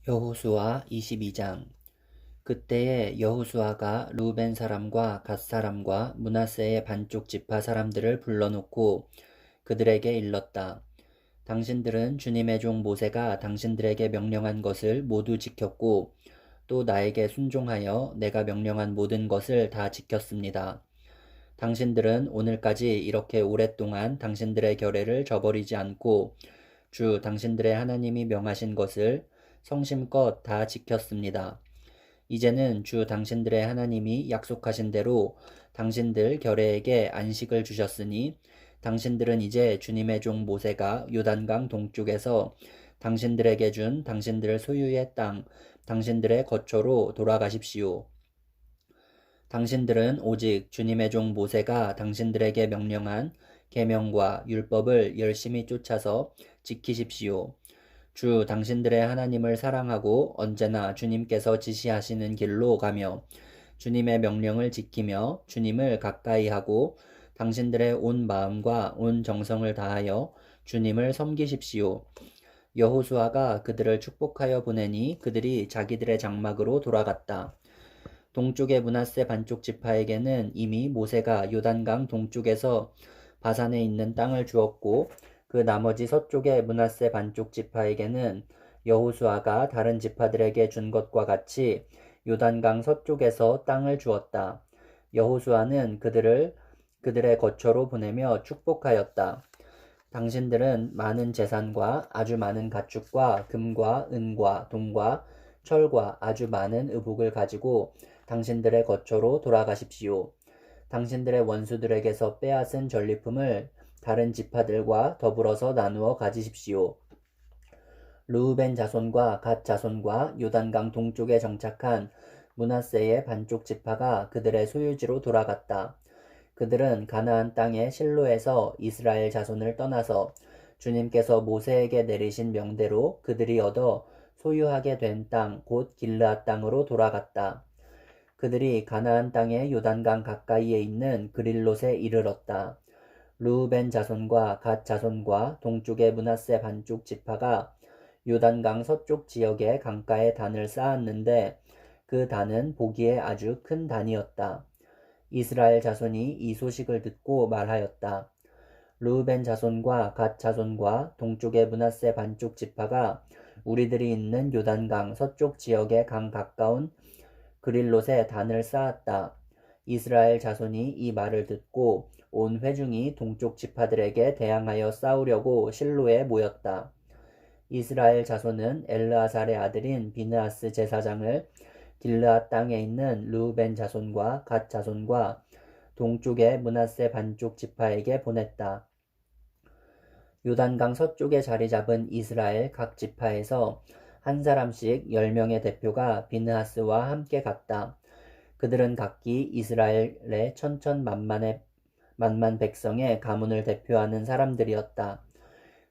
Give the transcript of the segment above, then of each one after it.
여호수아 22장. 그때에 여호수아가 루벤 사람과 갓 사람과 므낫세의 반쪽 지파 사람들을 불러놓고 그들에게 일렀다. 당신들은 주님의 종 모세가 당신들에게 명령한 것을 모두 지켰고 또 나에게 순종하여 내가 명령한 모든 것을 다 지켰습니다. 당신들은 오늘까지 이렇게 오랫동안 당신들의 결례를 저버리지 않고 주 당신들의 하나님이 명하신 것을 성심껏 다 지켰습니다. 이제는 주 당신들의 하나님이 약속하신 대로 당신들 결례에게 안식을 주셨으니 당신들은 이제 주님의 종 모세가 요단강 동쪽에서 당신들에게 준 당신들 소유의 땅, 당신들의 거처로 돌아가십시오. 당신들은 오직 주님의 종 모세가 당신들에게 명령한 계명과 율법을 열심히 쫓아서 지키십시오. 주 당신들의 하나님을 사랑하고 언제나 주님께서 지시하시는 길로 가며 주님의 명령을 지키며 주님을 가까이 하고 당신들의 온 마음과 온 정성을 다하여 주님을 섬기십시오. 여호수아가 그들을 축복하여 보내니 그들이 자기들의 장막으로 돌아갔다. 동쪽의 므낫세 반쪽 지파에게는 이미 모세가 요단강 동쪽에서 바산에 있는 땅을 주었고 그 나머지 서쪽의 므낫세 반쪽 지파에게는 여호수아가 다른 지파들에게 준 것과 같이 요단강 서쪽에서 땅을 주었다. 여호수아는 그들의 거처로 보내며 축복하였다. 당신들은 많은 재산과 아주 많은 가축과 금과 은과 동과 철과 아주 많은 의복을 가지고 당신들의 거처로 돌아가십시오. 당신들의 원수들에게서 빼앗은 전리품을 다른 지파들과 더불어서 나누어 가지십시오. 르우벤 자손과 갓 자손과 요단강 동쪽에 정착한 므낫세의 반쪽 지파가 그들의 소유지로 돌아갔다. 그들은 가나안 땅의 실로에서 이스라엘 자손을 떠나서 주님께서 모세에게 내리신 명대로 그들이 얻어 소유하게 된 땅, 곧 길르앗 땅으로 돌아갔다. 그들이 가나안 땅의 요단강 가까이에 있는 그릴롯에 이르렀다. 르우벤 자손과 갓 자손과 동쪽의 므낫세 반쪽 지파가 요단강 서쪽 지역의 강가에 단을 쌓았는데 그 단은 보기에 아주 큰 단이었다. 이스라엘 자손이 이 소식을 듣고 말하였다. 르우벤 자손과 갓 자손과 동쪽의 므낫세 반쪽 지파가 우리들이 있는 요단강 서쪽 지역의 강 가까운 그릴롯에 단을 쌓았다. 이스라엘 자손이 이 말을 듣고 온 회중이 동쪽 지파들에게 대항하여 싸우려고 실로에 모였다. 이스라엘 자손은 엘르아살의 아들인 비느하스 제사장을 길르앗 땅에 있는 르우벤 자손과 갓 자손과 동쪽의 므낫세 반쪽 지파에게 보냈다. 요단강 서쪽에 자리 잡은 이스라엘 각 지파에서 한 사람씩 10명의 대표가 비느하스와 함께 갔다. 그들은 각기 이스라엘의 천천만만 백성의 가문을 대표하는 사람들이었다.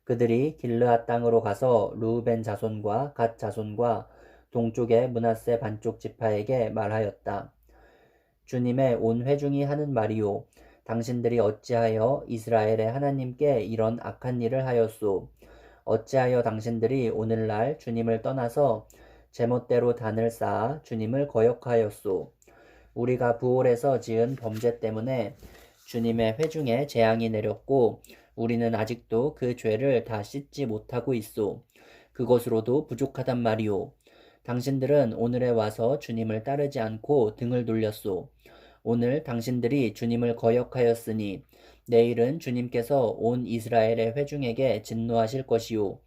그들이 길르앗 땅으로 가서 르우벤 자손과 갓 자손과 동쪽의 므낫세 반쪽 지파에게 말하였다. 주님의 온 회중이 하는 말이요. 당신들이 어찌하여 이스라엘의 하나님께 이런 악한 일을 하였소? 어찌하여 당신들이 오늘날 주님을 떠나서 제멋대로 단을 쌓아 주님을 거역하였소? 우리가 부올에서 지은 범죄 때문에 주님의 회중에 재앙이 내렸고 우리는 아직도 그 죄를 다 씻지 못하고 있소. 그것으로도 부족하단 말이오. 당신들은 오늘에 와서 주님을 따르지 않고 등을 돌렸소. 오늘 당신들이 주님을 거역하였으니 내일은 주님께서 온 이스라엘의 회중에게 진노하실 것이요.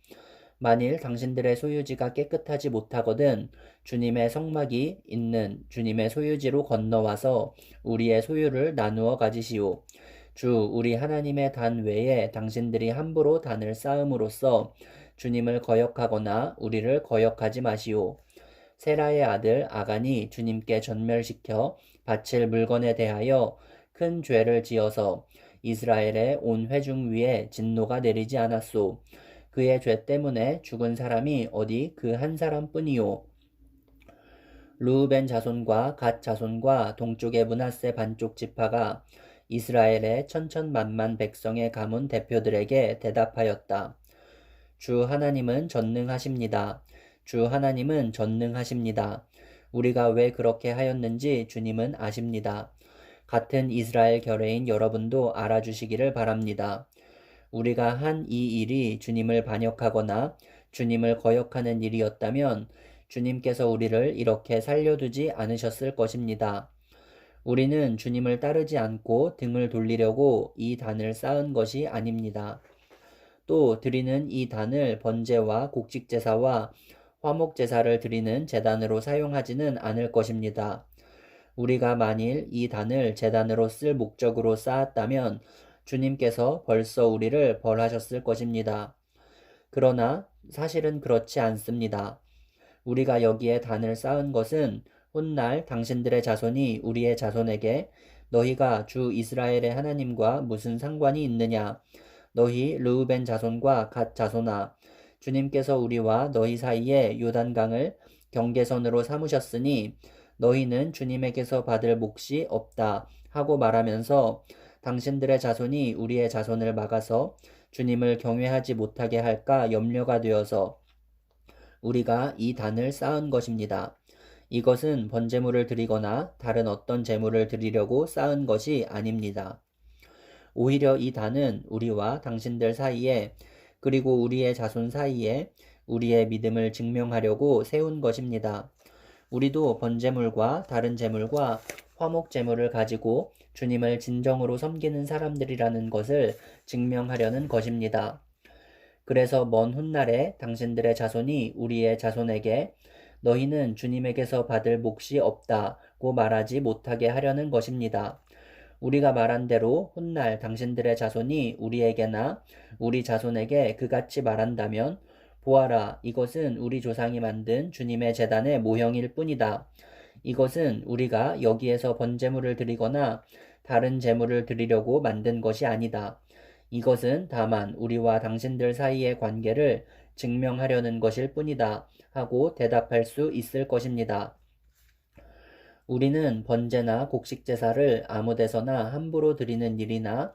만일 당신들의 소유지가 깨끗하지 못하거든 주님의 성막이 있는 주님의 소유지로 건너와서 우리의 소유를 나누어 가지시오. 주 우리 하나님의 단 외에 당신들이 함부로 단을 쌓음으로써 주님을 거역하거나 우리를 거역하지 마시오. 세라의 아들 아간이 주님께 전멸시켜 바칠 물건에 대하여 큰 죄를 지어서 이스라엘의 온 회중 위에 진노가 내리지 않았소. 그의 죄 때문에 죽은 사람이 어디 그 한 사람뿐이요. 르우벤 자손과 갓 자손과 동쪽의 므낫세 반쪽 지파가 이스라엘의 천천만만 백성의 가문 대표들에게 대답하였다. 주 하나님은 전능하십니다. 주 하나님은 전능하십니다. 우리가 왜 그렇게 하였는지 주님은 아십니다. 같은 이스라엘 결례인 여러분도 알아주시기를 바랍니다. 우리가 한 이 일이 주님을 반역하거나 주님을 거역하는 일이었다면 주님께서 우리를 이렇게 살려두지 않으셨을 것입니다. 우리는 주님을 따르지 않고 등을 돌리려고 이 단을 쌓은 것이 아닙니다. 또 드리는 이 단을 번제와 곡식제사와 화목제사를 드리는 제단으로 사용하지는 않을 것입니다. 우리가 만일 이 단을 제단으로 쓸 목적으로 쌓았다면 주님께서 벌써 우리를 벌하셨을 것입니다. 그러나 사실은 그렇지 않습니다. 우리가 여기에 단을 쌓은 것은 훗날 당신들의 자손이 우리의 자손에게 너희가 주 이스라엘의 하나님과 무슨 상관이 있느냐? 너희 르우벤 자손과 갓 자손아, 주님께서 우리와 너희 사이에 요단강을 경계선으로 삼으셨으니 너희는 주님에게서 받을 몫이 없다 하고 말하면서 당신들의 자손이 우리의 자손을 막아서 주님을 경외하지 못하게 할까 염려가 되어서 우리가 이 단을 쌓은 것입니다. 이것은 번제물을 드리거나 다른 어떤 제물을 드리려고 쌓은 것이 아닙니다. 오히려 이 단은 우리와 당신들 사이에 그리고 우리의 자손 사이에 우리의 믿음을 증명하려고 세운 것입니다. 우리도 번제물과 다른 제물과 화목 제물을 가지고 주님을 진정으로 섬기는 사람들이라는 것을 증명하려는 것입니다. 그래서 먼 훗날에 당신들의 자손이 우리의 자손에게 너희는 주님에게서 받을 몫이 없다고 말하지 못하게 하려는 것입니다. 우리가 말한 대로 훗날 당신들의 자손이 우리에게나 우리 자손에게 그같이 말한다면 보아라, 이것은 우리 조상이 만든 주님의 제단의 모형일 뿐이다. 이것은 우리가 여기에서 번제물을 드리거나 다른 제물을 드리려고 만든 것이 아니다. 이것은 다만 우리와 당신들 사이의 관계를 증명하려는 것일 뿐이다 하고 대답할 수 있을 것입니다. 우리는 번제나 곡식제사를 아무 데서나 함부로 드리는 일이나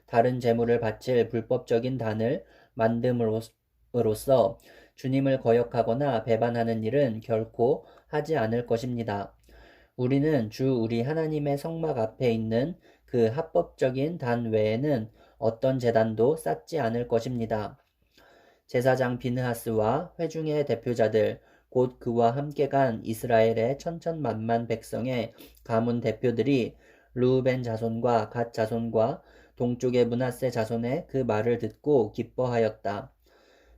다른 제물을 바칠 불법적인 단을 만듦으로써 주님을 거역하거나 배반하는 일은 결코 하지 않을 것입니다. 우리는 주 우리 하나님의 성막 앞에 있는 그 합법적인 단 외에는 어떤 제단도 쌓지 않을 것입니다. 제사장 비느하스와 회중의 대표자들 곧 그와 함께 간 이스라엘의 천천만만 백성의 가문 대표들이 르우벤 자손과 갓 자손과 동쪽의 므낫세 자손의 그 말을 듣고 기뻐하였다.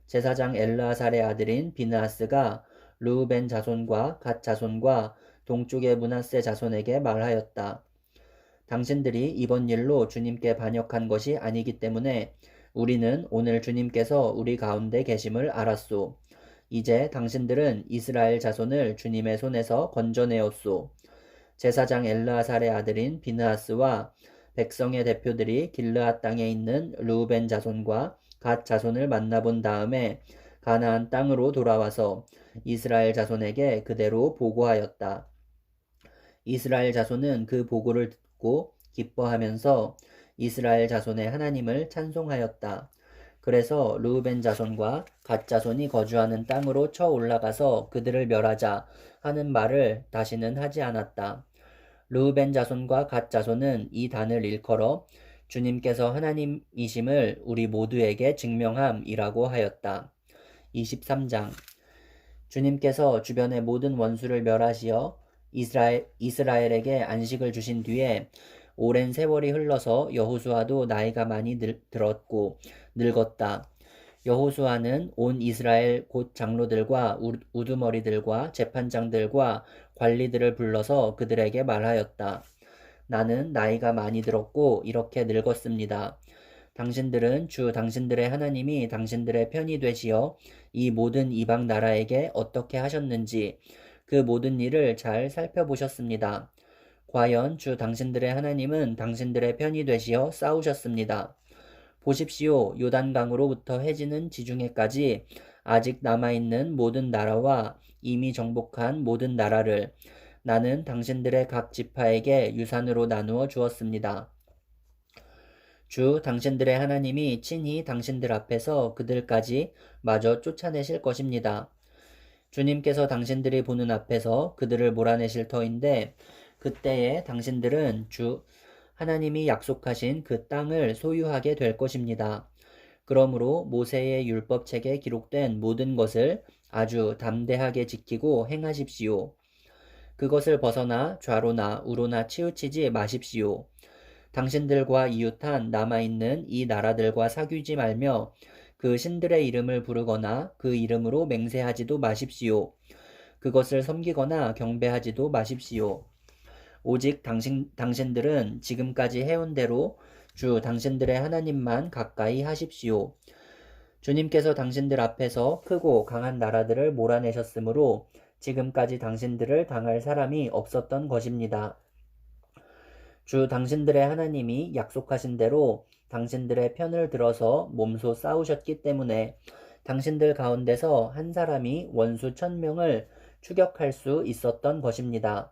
제사장 엘르아살의 아들인 비느하스가 르우벤 자손과 갓 자손과 동쪽의 므낫세 자손에게 말하였다. 당신들이 이번 일로 주님께 반역한 것이 아니기 때문에 우리는 오늘 주님께서 우리 가운데 계심을 알았소. 이제 당신들은 이스라엘 자손을 주님의 손에서 건져내었소. 제사장 엘르아살의 아들인 비느하스와 백성의 대표들이 길르앗 땅에 있는 르우벤 자손과 갓 자손을 만나본 다음에 가나안 땅으로 돌아와서 이스라엘 자손에게 그대로 보고하였다. 이스라엘 자손은 그 보고를 듣고 기뻐하면서 이스라엘 자손의 하나님을 찬송하였다. 그래서 르우벤 자손과 갓 자손이 거주하는 땅으로 쳐 올라가서 그들을 멸하자 하는 말을 다시는 하지 않았다. 르우벤 자손과 갓 자손은 이 단을 일컬어 주님께서 하나님이심을 우리 모두에게 증명함이라고 하였다. 23장 주님께서 주변의 모든 원수를 멸하시어 이스라엘에게 안식을 주신 뒤에 오랜 세월이 흘러서 여호수아도 나이가 많이 들었고 늙었다. 여호수아는 온 이스라엘 곧 장로들과 우두머리들과 재판장들과 관리들을 불러서 그들에게 말하였다. 나는 나이가 많이 들었고 이렇게 늙었습니다. 당신들은 주 당신들의 하나님이 당신들의 편이 되시어 이 모든 이방 나라에게 어떻게 하셨는지 그 모든 일을 잘 살펴보셨습니다. 과연 주 당신들의 하나님은 당신들의 편이 되시어 싸우셨습니다. 보십시오. 요단강으로부터 해지는 지중해까지 아직 남아있는 모든 나라와 이미 정복한 모든 나라를 나는 당신들의 각 지파에게 유산으로 나누어 주었습니다. 주 당신들의 하나님이 친히 당신들 앞에서 그들까지 마저 쫓아내실 것입니다. 주님께서 당신들이 보는 앞에서 그들을 몰아내실 터인데 그때에 당신들은 주 하나님이 약속하신 그 땅을 소유하게 될 것입니다. 그러므로 모세의 율법책에 기록된 모든 것을 아주 담대하게 지키고 행하십시오. 그것을 벗어나 좌로나 우로나 치우치지 마십시오. 당신들과 이웃한 남아있는 이 나라들과 사귀지 말며 그 신들의 이름을 부르거나 그 이름으로 맹세하지도 마십시오. 그것을 섬기거나 경배하지도 마십시오. 오직 당신들은 지금까지 해온 대로 주 당신들의 하나님만 가까이 하십시오. 주님께서 당신들 앞에서 크고 강한 나라들을 몰아내셨으므로 지금까지 당신들을 당할 사람이 없었던 것입니다. 주 당신들의 하나님이 약속하신 대로 당신들의 편을 들어서 몸소 싸우셨기 때문에 당신들 가운데서 한 사람이 원수 1000명을 추격할 수 있었던 것입니다.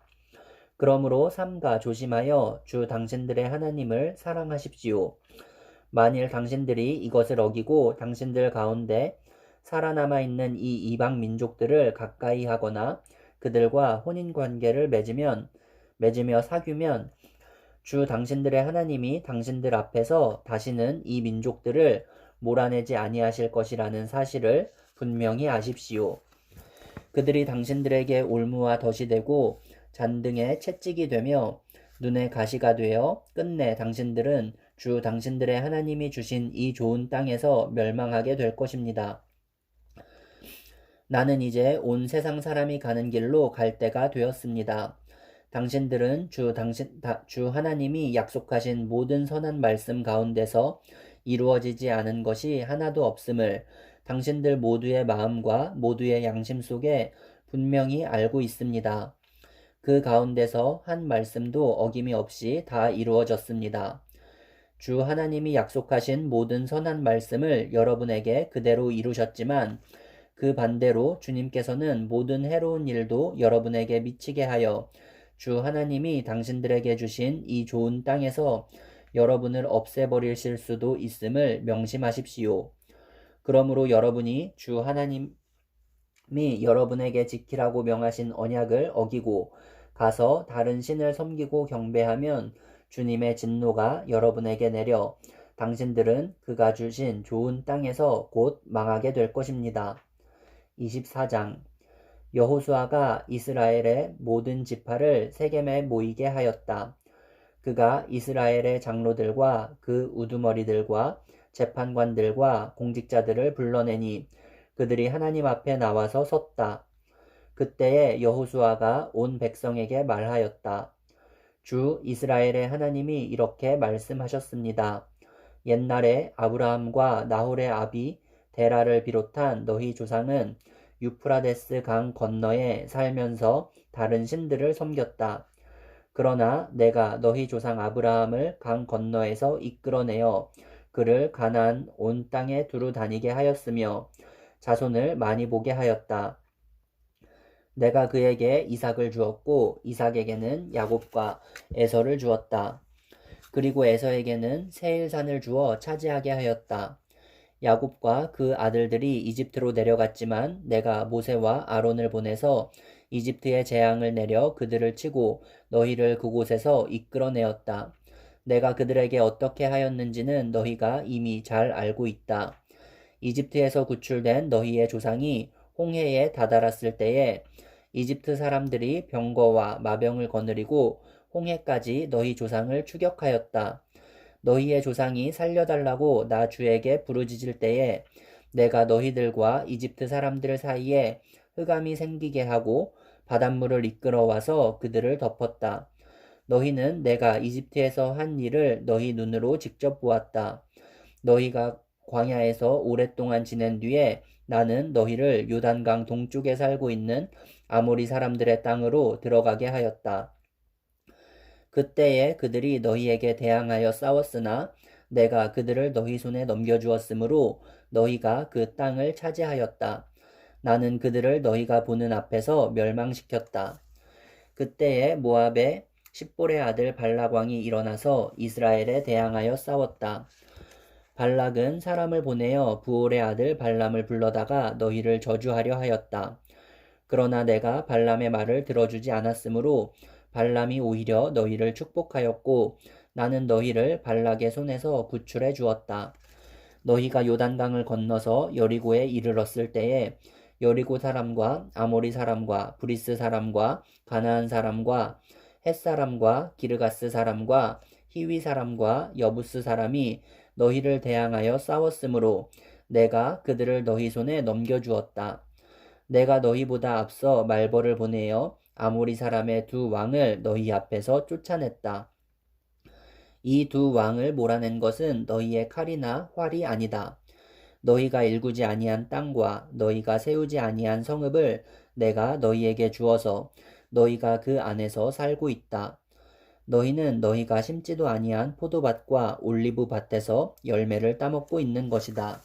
그러므로 삼가 조심하여 주 당신들의 하나님을 사랑하십시오. 만일 당신들이 이것을 어기고 당신들 가운데 살아남아 있는 이 이방 민족들을 가까이 하거나 그들과 혼인 관계를 맺으며 사귀면 주 당신들의 하나님이 당신들 앞에서 다시는 이 민족들을 몰아내지 아니하실 것이라는 사실을 분명히 아십시오. 그들이 당신들에게 올무와 덫이 되고 잔등에 채찍이 되며 눈에 가시가 되어 끝내 당신들은 주 당신들의 하나님이 주신 이 좋은 땅에서 멸망하게 될 것입니다. 나는 이제 온 세상 사람이 가는 길로 갈 때가 되었습니다. 당신들은 주 하나님이 약속하신 모든 선한 말씀 가운데서 이루어지지 않은 것이 하나도 없음을 당신들 모두의 마음과 모두의 양심 속에 분명히 알고 있습니다. 그 가운데서 한 말씀도 어김이 없이 다 이루어졌습니다. 주 하나님이 약속하신 모든 선한 말씀을 여러분에게 그대로 이루셨지만 그 반대로 주님께서는 모든 해로운 일도 여러분에게 미치게 하여 주 하나님이 당신들에게 주신 이 좋은 땅에서 여러분을 없애버리실 수도 있음을 명심하십시오. 그러므로 여러분이 주 하나님이 여러분에게 지키라고 명하신 언약을 어기고 가서 다른 신을 섬기고 경배하면 주님의 진노가 여러분에게 내려 당신들은 그가 주신 좋은 땅에서 곧 망하게 될 것입니다. 24장 여호수아가 이스라엘의 모든 지파를 세겜에 모이게 하였다. 그가 이스라엘의 장로들과 그 우두머리들과 재판관들과 공직자들을 불러내니 그들이 하나님 앞에 나와서 섰다. 그때에 여호수아가 온 백성에게 말하였다. 주 이스라엘의 하나님이 이렇게 말씀하셨습니다. 옛날에 아브라함과 나홀의 아비 데라를 비롯한 너희 조상은 유프라데스 강 건너에 살면서 다른 신들을 섬겼다. 그러나 내가 너희 조상 아브라함을 강 건너에서 이끌어내어 그를 가나안 온 땅에 두루 다니게 하였으며 자손을 많이 보게 하였다. 내가 그에게 이삭을 주었고 이삭에게는 야곱과 에서를 주었다. 그리고 에서에게는 세일산을 주어 차지하게 하였다. 야곱과 그 아들들이 이집트로 내려갔지만 내가 모세와 아론을 보내서 이집트에 재앙을 내려 그들을 치고 너희를 그곳에서 이끌어내었다. 내가 그들에게 어떻게 하였는지는 너희가 이미 잘 알고 있다. 이집트에서 구출된 너희의 조상이 홍해에 다다랐을 때에 이집트 사람들이 병거와 마병을 거느리고 홍해까지 너희 조상을 추격하였다. 너희의 조상이 살려달라고 나 주에게 부르짖을 때에 내가 너희들과 이집트 사람들 사이에 흑암이 생기게 하고 바닷물을 이끌어와서 그들을 덮었다. 너희는 내가 이집트에서 한 일을 너희 눈으로 직접 보았다. 너희가 광야에서 오랫동안 지낸 뒤에 나는 너희를 요단강 동쪽에 살고 있는 아모리 사람들의 땅으로 들어가게 하였다. 그때에 그들이 너희에게 대항하여 싸웠으나 내가 그들을 너희 손에 넘겨주었으므로 너희가 그 땅을 차지하였다. 나는 그들을 너희가 보는 앞에서 멸망시켰다. 그때에 모압의 십볼의 아들 발락왕이 일어나서 이스라엘에 대항하여 싸웠다. 발락은 사람을 보내어 부올의 아들 발람을 불러다가 너희를 저주하려 하였다. 그러나 내가 발람의 말을 들어주지 않았으므로 발람이 오히려 너희를 축복하였고 나는 너희를 발락의 손에서 구출해 주었다. 너희가 요단강을 건너서 여리고에 이르렀을 때에 여리고 사람과 아모리 사람과 브리스 사람과 가나안 사람과 헷 사람과 기르가스 사람과 히위 사람과 여부스 사람이 너희를 대항하여 싸웠으므로 내가 그들을 너희 손에 넘겨주었다. 내가 너희보다 앞서 말벌을 보내어 아모리 사람의 두 왕을 너희 앞에서 쫓아냈다. 이 두 왕을 몰아낸 것은 너희의 칼이나 활이 아니다. 너희가 일구지 아니한 땅과 너희가 세우지 아니한 성읍을 내가 너희에게 주어서 너희가 그 안에서 살고 있다. 너희는 너희가 심지도 아니한 포도밭과 올리브 밭에서 열매를 따먹고 있는 것이다.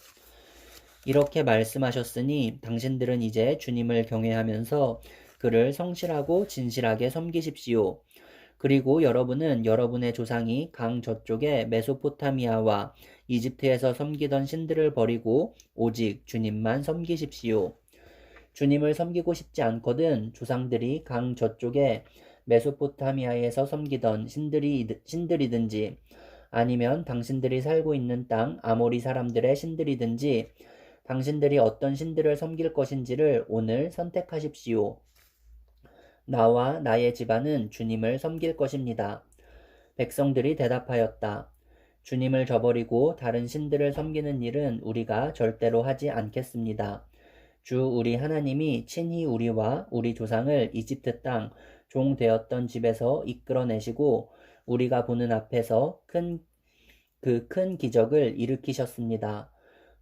이렇게 말씀하셨으니 당신들은 이제 주님을 경외하면서 그를 성실하고 진실하게 섬기십시오. 그리고 여러분은 여러분의 조상이 강 저쪽의 메소포타미아와 이집트에서 섬기던 신들을 버리고 오직 주님만 섬기십시오. 주님을 섬기고 싶지 않거든 조상들이 강 저쪽에 메소포타미아에서 섬기던 신들이든지 아니면 당신들이 살고 있는 땅 아모리 사람들의 신들이든지 당신들이 어떤 신들을 섬길 것인지를 오늘 선택하십시오. 나와 나의 집안은 주님을 섬길 것입니다. 백성들이 대답하였다. 주님을 저버리고 다른 신들을 섬기는 일은 우리가 절대로 하지 않겠습니다. 주 우리 하나님이 친히 우리와 우리 조상을 이집트 땅 종 되었던 집에서 이끌어내시고 우리가 보는 앞에서 큰 기적을 일으키셨습니다.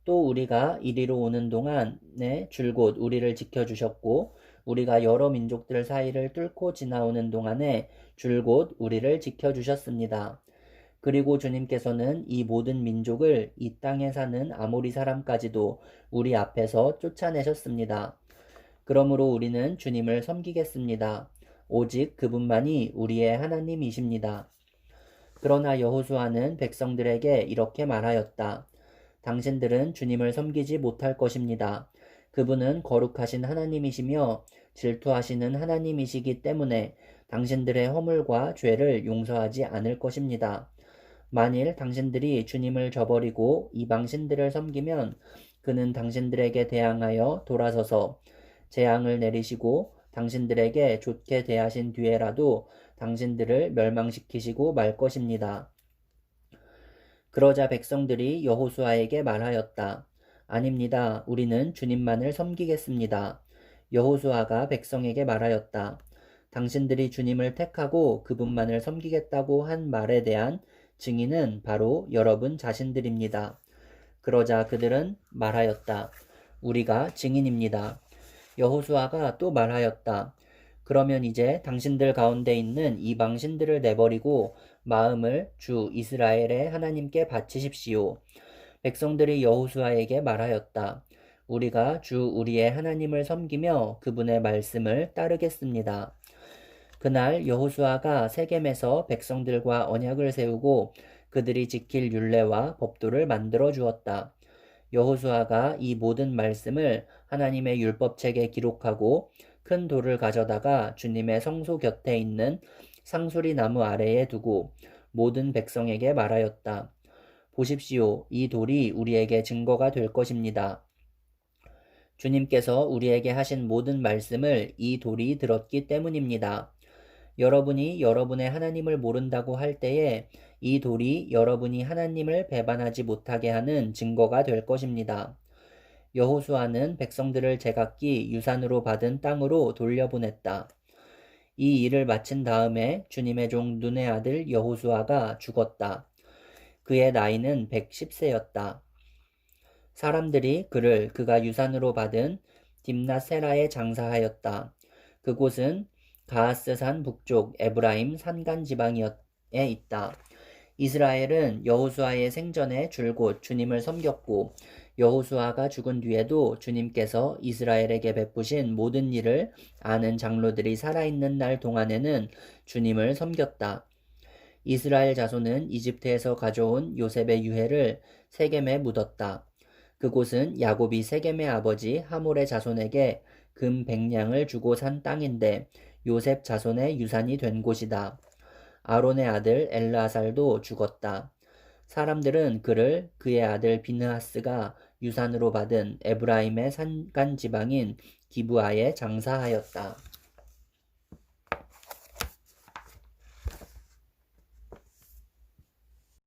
또 우리가 이리로 오는 동안에 줄곧 우리를 지켜주셨고 우리가 여러 민족들 사이를 뚫고 지나오는 동안에 줄곧 우리를 지켜주셨습니다. 그리고 주님께서는 이 모든 민족을 이 땅에 사는 아모리 사람까지도 우리 앞에서 쫓아내셨습니다. 그러므로 우리는 주님을 섬기겠습니다. 오직 그분만이 우리의 하나님이십니다. 그러나 여호수아는 백성들에게 이렇게 말하였다. 당신들은 주님을 섬기지 못할 것입니다. 그분은 거룩하신 하나님이시며 질투하시는 하나님이시기 때문에 당신들의 허물과 죄를 용서하지 않을 것입니다. 만일 당신들이 주님을 저버리고 이방 신들을 섬기면 그는 당신들에게 대항하여 돌아서서 재앙을 내리시고 당신들에게 좋게 대하신 뒤에라도 당신들을 멸망시키시고 말 것입니다. 그러자 백성들이 여호수아에게 말하였다. 아닙니다. 우리는 주님만을 섬기겠습니다. 여호수아가 백성에게 말하였다. 당신들이 주님을 택하고 그분만을 섬기겠다고 한 말에 대한 증인은 바로 여러분 자신들입니다. 그러자 그들은 말하였다. 우리가 증인입니다. 여호수아가 또 말하였다. 그러면 이제 당신들 가운데 있는 이방 신들을 내버리고 마음을 주 이스라엘의 하나님께 바치십시오. 백성들이 여호수아에게 말하였다. 우리가 주 우리의 하나님을 섬기며 그분의 말씀을 따르겠습니다. 그날 여호수아가 세겜에서 백성들과 언약을 세우고 그들이 지킬 율례와 법도를 만들어 주었다. 여호수아가 이 모든 말씀을 하나님의 율법책에 기록하고 큰 돌을 가져다가 주님의 성소 곁에 있는 상수리 나무 아래에 두고 모든 백성에게 말하였다. 보십시오. 이 돌이 우리에게 증거가 될 것입니다. 주님께서 우리에게 하신 모든 말씀을 이 돌이 들었기 때문입니다. 여러분이 여러분의 하나님을 모른다고 할 때에 이 돌이 여러분이 하나님을 배반하지 못하게 하는 증거가 될 것입니다. 여호수아는 백성들을 제각기 유산으로 받은 땅으로 돌려보냈다. 이 일을 마친 다음에 주님의 종 눈의 아들 여호수아가 죽었다. 그의 나이는 110세였다. 사람들이 그를 그가 유산으로 받은 딥나세라에 장사하였다. 그곳은 가하스산 북쪽 에브라임 산간 지방에 있다. 이스라엘은 여호수아의 생전에 줄곧 주님을 섬겼고 여호수아가 죽은 뒤에도 주님께서 이스라엘에게 베푸신 모든 일을 아는 장로들이 살아있는 날 동안에는 주님을 섬겼다. 이스라엘 자손은 이집트에서 가져온 요셉의 유해를 세겜에 묻었다. 그곳은 야곱이 세겜의 아버지 하몰의 자손에게 금 100냥을 주고 산 땅인데 요셉 자손의 유산이 된 곳이다. 아론의 아들 엘르아살도 죽었다. 사람들은 그를 그의 아들 비느하스가 유산으로 받은 에브라임의 산간 지방인 기브아에 장사하였다.